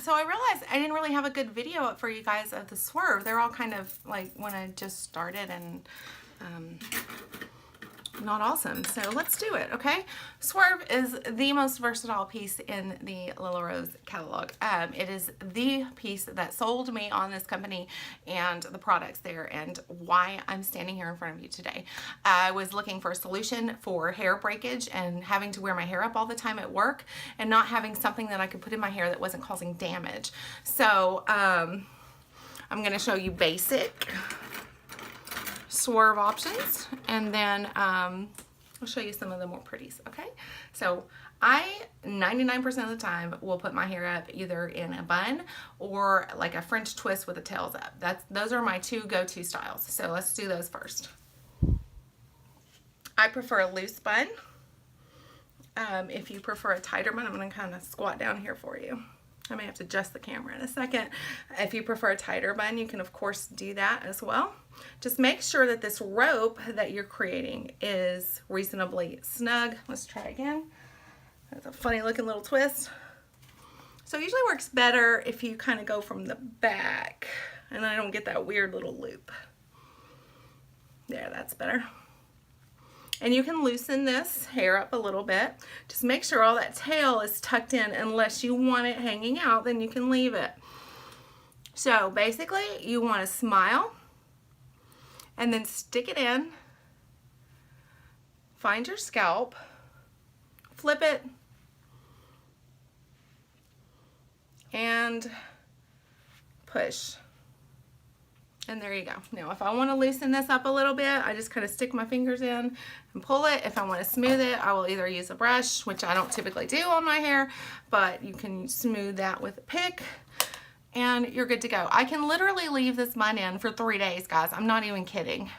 So I realized I didn't really have a good video up for you guys of the Swerve. They're all kind of like when I just started and not awesome. So let's do it, okay? Swerve is the most versatile piece in the Lilla Rose catalog. It is the piece that sold me on this company and the products there and why I'm standing here in front of you today. I was looking for a solution for hair breakage and having to wear my hair up all the time at work and not having something that I could put in my hair that wasn't causing damage. So I'm going to show you basic Swerve options, and then I'll show you some of the more pretties, okay? So I 99% of the time will put my hair up either in a bun or like a French twist with the tails up. Those are my two go-to styles. So let's do those first. I prefer a loose bun. If you prefer a tighter bun, I'm going to kind of squat down here for you. I may have to adjust the camera in a second. If you prefer a tighter bun, you can of course do that as well. Just make sure that this rope that you're creating is reasonably snug. Let's try again. That's a funny looking little twist. So it usually works better if you kind of go from the back and I don't get that weird little loop. There, that's better. And you can loosen this hair up a little bit. Just make sure all that tail is tucked in. Unless you want it hanging out, then you can leave it. So basically, you want to smile and then stick it in. Find your scalp, flip it, and push. And there you go. Now, if I want to loosen this up a little bit, I just kind of stick my fingers in and pull it. If I want to smooth it, I will either use a brush, which I don't typically do on my hair, but you can smooth that with a pick, and you're good to go. I can literally leave this bun in for 3 days, guys. I'm not even kidding.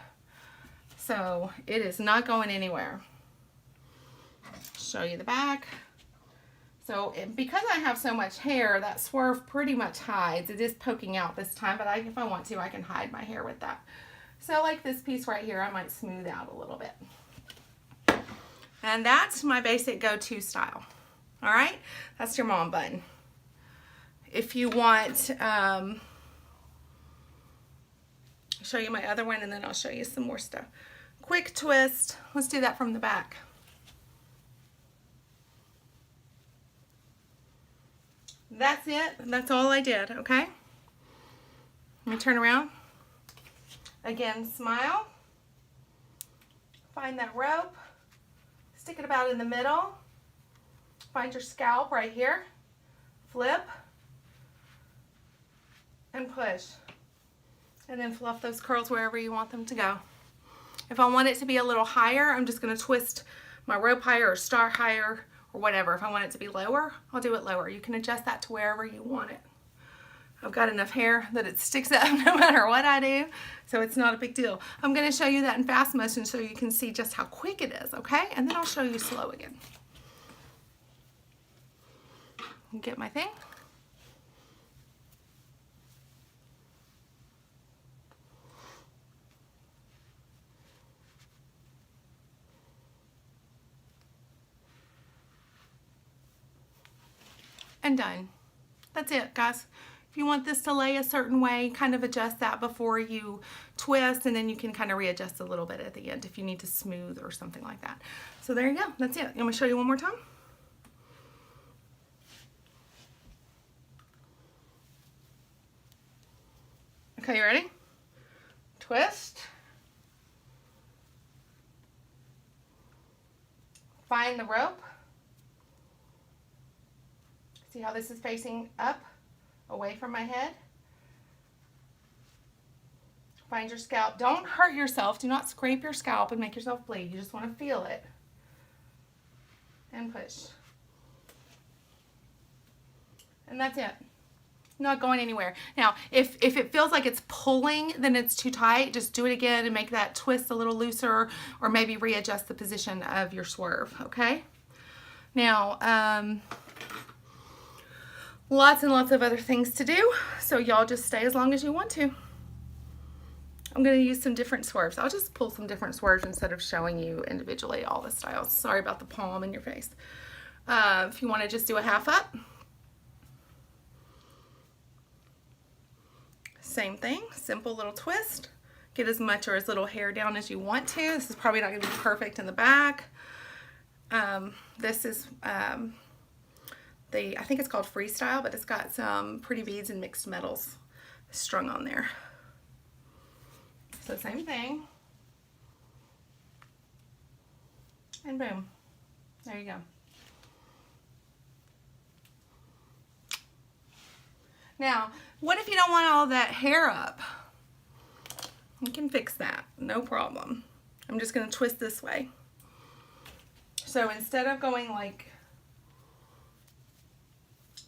So it is not going anywhere. Show you the back. So because I have so much hair, that Swerve pretty much hides. It is poking out this time, but if I want to, I can hide my hair with that. So like this piece right here, I might smooth out a little bit. And that's my basic go-to style. All right, that's your mom bun. If you want, I'll show you my other one and then I'll show you some more stuff. Quick twist, let's do that from the back. That's it. That's all I did, okay? Let me turn around. Again, smile. Find that rope. Stick it about in the middle. Find your scalp right here. Flip. And push. And then fluff those curls wherever you want them to go. If I want it to be a little higher, I'm just going to twist my rope higher or start higher or whatever. If I want it to be lower, I'll do it lower. You can adjust that to wherever you want it. I've got enough hair that it sticks up no matter what I do, so it's not a big deal. I'm going to show you that in fast motion so you can see just how quick it is, okay? And then I'll show you slow again. Get my thing. And done. That's it, guys. If you want this to lay a certain way, kind of adjust that before you twist, and then you can kind of readjust a little bit at the end if you need to smooth or something like that. So there you go. That's it. You want me to show you one more time? Okay, you ready? Twist. Find the rope. See how this is facing up, away from my head? Find your scalp. Don't hurt yourself. Do not scrape your scalp and make yourself bleed. You just want to feel it. And push. And that's it. Not going anywhere. Now, if it feels like it's pulling, then it's too tight. Just do it again and make that twist a little looser, or maybe readjust the position of your Swerve, okay? Now, lots and lots of other things to do, so y'all just stay as long as you want to. I'm going to use some different Swerves. I'll just pull some different Swerves instead of showing you individually all the styles. Sorry about the palm in your face. If you want to just do a half up, Same thing, simple little twist. Get as much or as little hair down as you want to. This is probably not going to be perfect in the back. This is I think it's called Freestyle, but it's got some pretty beads and mixed metals strung on there. So same thing. And boom. There you go. Now, what if you don't want all that hair up? You can fix that, no problem. I'm just going to twist this way. So instead of going like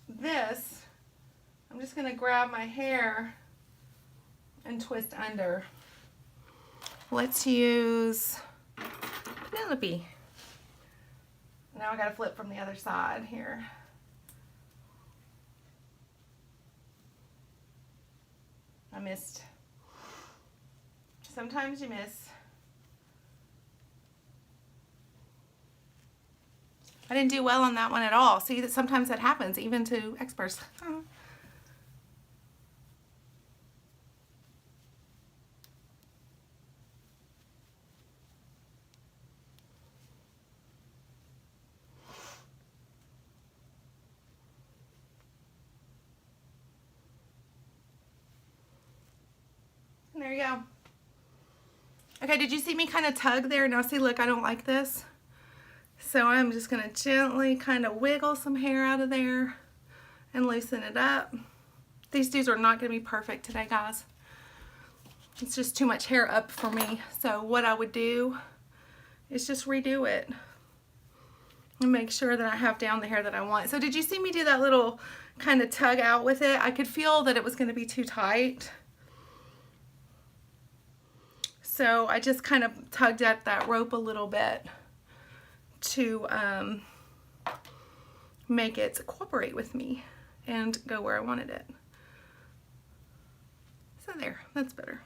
this, I'm just going to grab my hair and twist under. Let's use Penelope. Now I got to flip from the other side here. I missed. Sometimes you miss. I didn't do well on that one at all. See, that sometimes that happens, even to experts. There you go. Okay, did you see me kind of tug there? Now see, look, I don't like this. So I'm just going to gently kind of wiggle some hair out of there and loosen it up. These dudes are not going to be perfect today, guys. It's just too much hair up for me. So what I would do is just redo it and make sure that I have down the hair that I want. So did you see me do that little kind of tug out with it? I could feel that it was going to be too tight. So I just kind of tugged at that rope a little bit to make it cooperate with me and go where I wanted it. So there, that's better.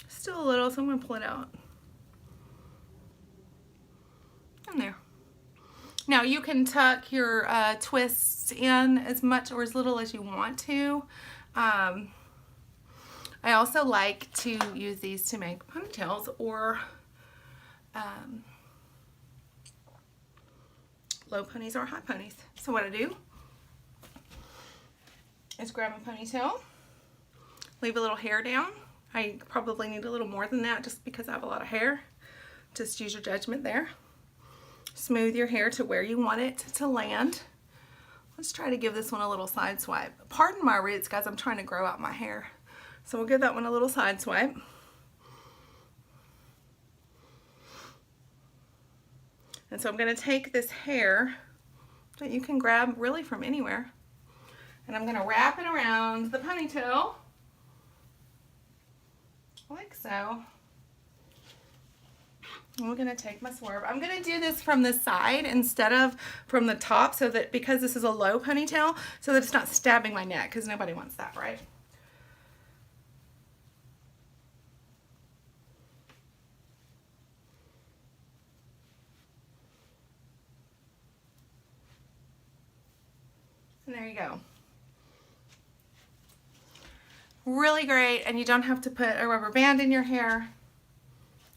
Still a little, so I'm going to pull it out. And there. Now you can tuck your twists in as much or as little as you want to. I also like to use these to make ponytails or low ponies or high ponies. So what I do is grab a ponytail, leave a little hair down. I probably need a little more than that just because I have a lot of hair. Just use your judgment there. Smooth your hair to where you want it to land. Let's try to give this one a little side swipe. Pardon my roots, guys, I'm trying to grow out my hair. So we'll give that one a little side swipe. And so I'm going to take this hair that you can grab really from anywhere, and I'm going to wrap it around the ponytail like so. And we're going to take my Swerve. I'm going to do this from the side instead of from the top, so that because this is a low ponytail, so that it's not stabbing my neck, because nobody wants that, right? And there you go. Really great, and you don't have to put a rubber band in your hair.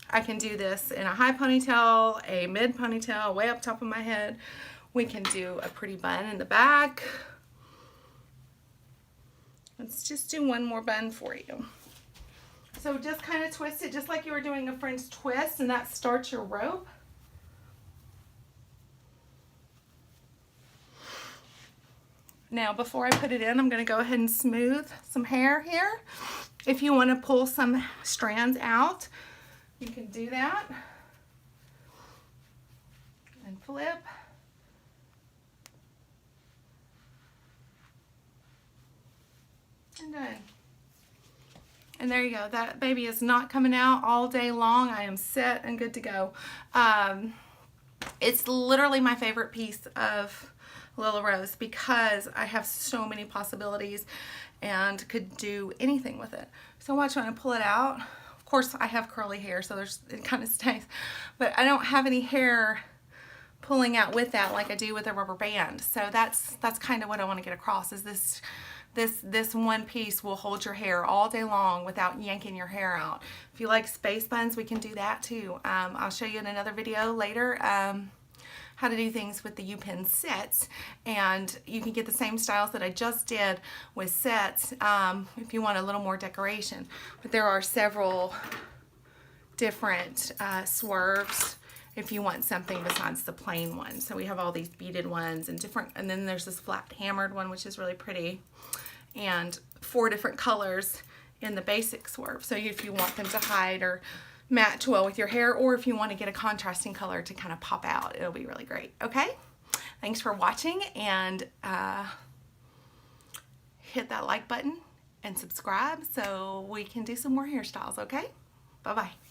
I can do this in a high ponytail, a mid ponytail, way up top of my head. We can do a pretty bun in the back. Let's just do one more bun for you. So just kind of twist it just like you were doing a French twist, and that starts your rope. Now before I put it in, I'm going to go ahead and smooth some hair here. If you want to pull some strands out, you can do that. And flip. And done. And there you go. That baby is not coming out all day long. I am set and good to go. It's literally my favorite piece of Lilla Rose because I have so many possibilities and could do anything with it. So watch when I pull it out. Of course, I have curly hair, so it kind of stays. But I don't have any hair pulling out with that like I do with a rubber band. So that's kind of what I want to get across, is this this one piece will hold your hair all day long without yanking your hair out. If you like space buns, we can do that too. I'll show you in another video later how to do things with the Upin sets, and you can get the same styles that I just did with sets if you want a little more decoration. But there are several different swerves if you want something besides the plain one. So we have all these beaded ones and different, and then there's this flat hammered one which is really pretty, and 4 different colors in the basic swerve. So if you want them to hide or match well with your hair, or if you want to get a contrasting color to kind of pop out, it'll be really great. Okay, thanks for watching, and hit that like button and subscribe so we can do some more hairstyles. Okay, bye bye.